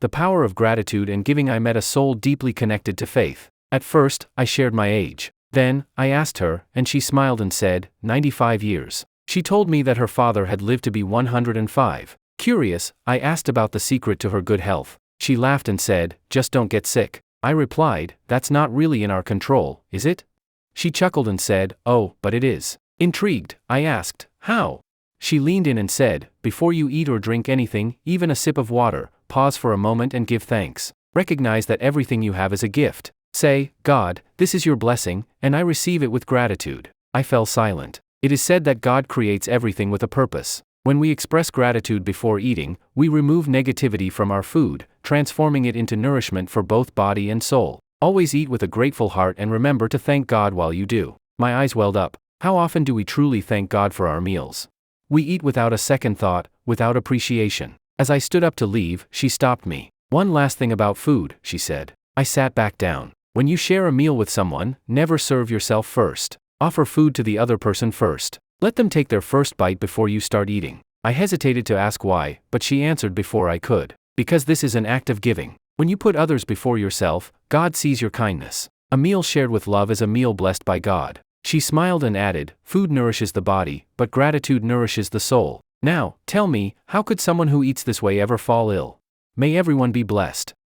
the power of gratitude and giving. I met a soul deeply connected to faith. At first, I shared my age. Then, I asked her, and she smiled and said, 95 years. She told me that her father had lived to be 105. Curious, I asked about the secret to her good health. She laughed and said, just don't get sick. I replied, that's not really in our control, is it? She chuckled and said, oh, but it is. Intrigued, I asked, how? She leaned in and said, before you eat or drink anything, even a sip of water, pause for a moment and give thanks. Recognize that everything you have is a gift. Say, God, this is your blessing, and I receive it with gratitude. I fell silent. It is said that God creates everything with a purpose. When we express gratitude before eating, we remove negativity from our food, transforming it into nourishment for both body and soul. Always eat with a grateful heart and remember to thank God while you do. My eyes welled up. How often do we truly thank God for our meals? We eat without a second thought, without appreciation. As I stood up to leave, she stopped me. One last thing about food, she said. I sat back down. When you share a meal with someone, never serve yourself first. Offer food to the other person first. Let them take their first bite before you start eating. I hesitated to ask why, but she answered before I could. Because this is an act of giving. When you put others before yourself, God sees your kindness. A meal shared with love is a meal blessed by God. She smiled and added, food nourishes the body, but gratitude nourishes the soul. Now, tell me, how could someone who eats this way ever fall ill? May everyone be blessed.